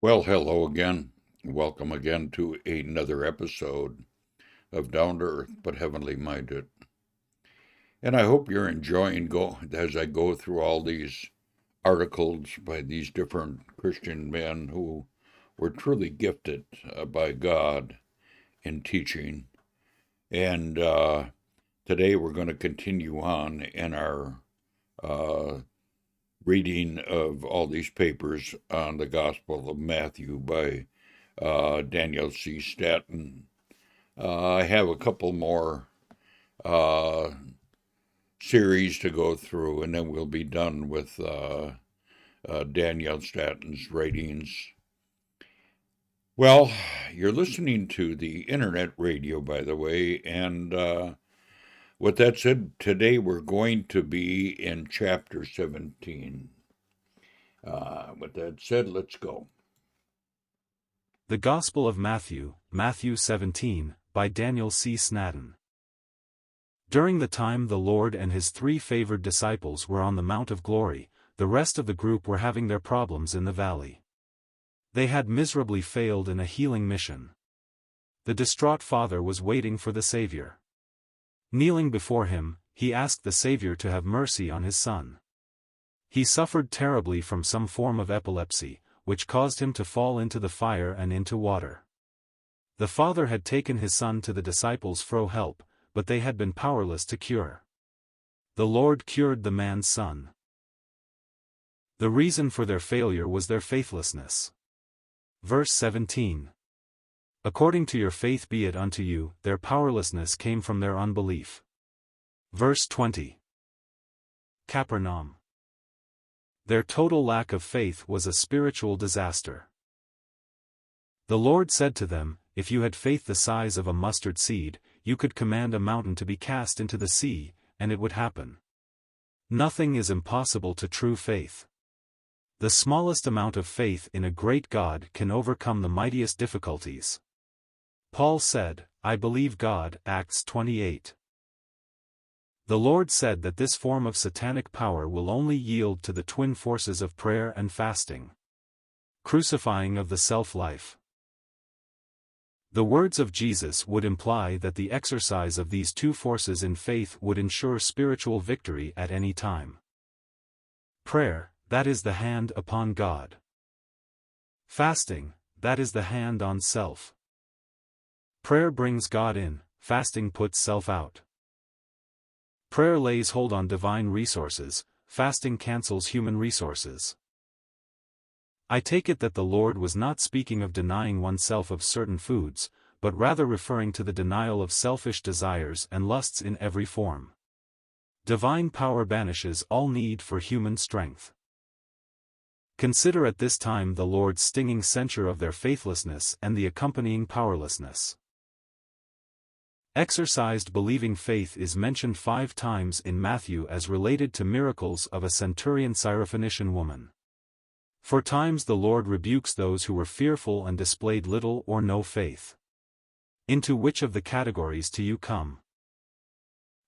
Well, hello again. Welcome again to another episode of Down to Earth but Heavenly Minded. And I hope you're enjoying as I go through all these articles by these different Christian men who were truly gifted by God in teaching. And today we're going to continue on in our uh, reading of all these papers on the Gospel of Matthew by Daniel C. Snaddon. I have a couple more uh, series to go through, and then we'll be done with Daniel Snaddon's writings. Well, you're listening to the internet radio, by the way, and with that said, today we're going to be in chapter 17. With that said, let's go. The Gospel of Matthew, Matthew 17, by Daniel C. Snaddon. During the time the Lord and his 3 favored disciples were on the Mount of Glory, the rest of the group were having their problems in the valley. They had miserably failed in a healing mission. The distraught father was waiting for the Savior. Kneeling before him, he asked the Savior to have mercy on his son. He suffered terribly from some form of epilepsy, which caused him to fall into the fire and into water. The father had taken his son to the disciples for help, but they had been powerless to cure. The Lord cured the man's son. The reason for their failure was their faithlessness. Verse 17. According to your faith be it unto you, their powerlessness came from their unbelief. Verse 20. Capernaum. Their total lack of faith was a spiritual disaster. The Lord said to them, if you had faith the size of a mustard seed, you could command a mountain to be cast into the sea, and it would happen. Nothing is impossible to true faith. The smallest amount of faith in a great God can overcome the mightiest difficulties. Paul said, I believe God, Acts 28. The Lord said that this form of satanic power will only yield to the twin forces of prayer and fasting. Crucifying of the self-life. The words of Jesus would imply that the exercise of these 2 forces in faith would ensure spiritual victory at any time. Prayer, that is the hand upon God. Fasting, that is the hand on self. Prayer brings God in, fasting puts self out. Prayer lays hold on divine resources, fasting cancels human resources. I take it that the Lord was not speaking of denying oneself of certain foods, but rather referring to the denial of selfish desires and lusts in every form. Divine power banishes all need for human strength. Consider at this time the Lord's stinging censure of their faithlessness and the accompanying powerlessness. Exercised believing faith is mentioned 5 times in Matthew as related to miracles of a centurion Syrophoenician woman. 4 times the Lord rebukes those who were fearful and displayed little or no faith. Into which of the categories do you come?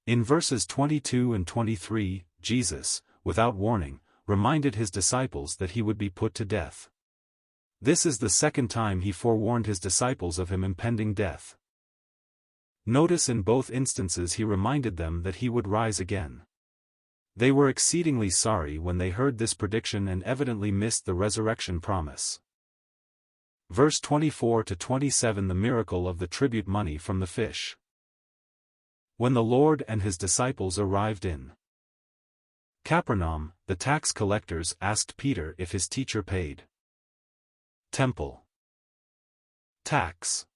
In verses 22 and 23, Jesus, without warning, reminded his disciples that he would be put to death. This is the 2nd time he forewarned his disciples of him impending death. Notice in both instances he reminded them that he would rise again. They were exceedingly sorry when they heard this prediction and evidently missed the resurrection promise. Verse 24 to 27 The miracle of the tribute money from the fish. When the Lord and his disciples arrived in Capernaum, the tax collectors asked Peter if his teacher paid temple tax.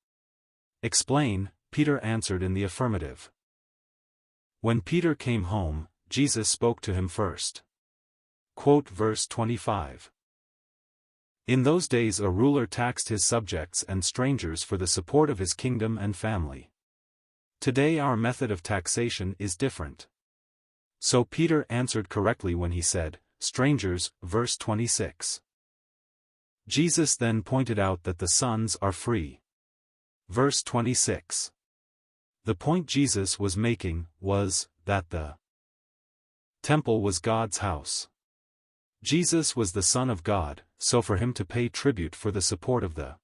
Explain, Peter answered in the affirmative. When Peter came home, Jesus spoke to him first. Quote verse 25. In those days a ruler taxed his subjects and strangers for the support of his kingdom and family. Today our method of taxation is different. So Peter answered correctly when he said, strangers, verse 26. Jesus then pointed out that the sons are free. Verse 26. The point Jesus was making was that the temple was God's house. Jesus was the Son of God, so for him to pay tribute for the support of the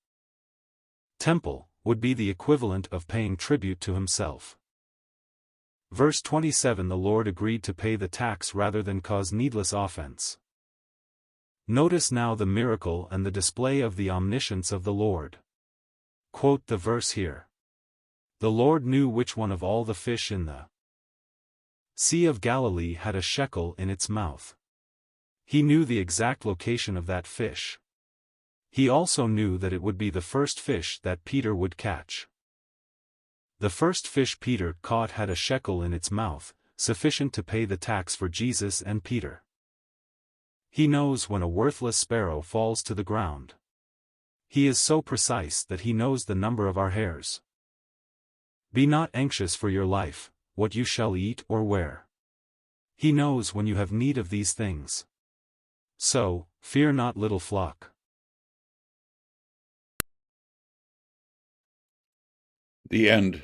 temple would be the equivalent of paying tribute to himself. Verse 27. The Lord agreed to pay the tax rather than cause needless offense. Notice now the miracle and the display of the omniscience of the Lord. Quote the verse here. The Lord knew which one of all the fish in the Sea of Galilee had a shekel in its mouth. He knew the exact location of that fish. He also knew that it would be the first fish that Peter would catch. The first fish Peter caught had a shekel in its mouth, sufficient to pay the tax for Jesus and Peter. He knows when a worthless sparrow falls to the ground. He is so precise that he knows the number of our hairs. Be not anxious for your life, what you shall eat or wear. He knows when you have need of these things. So, fear not, little flock. The end.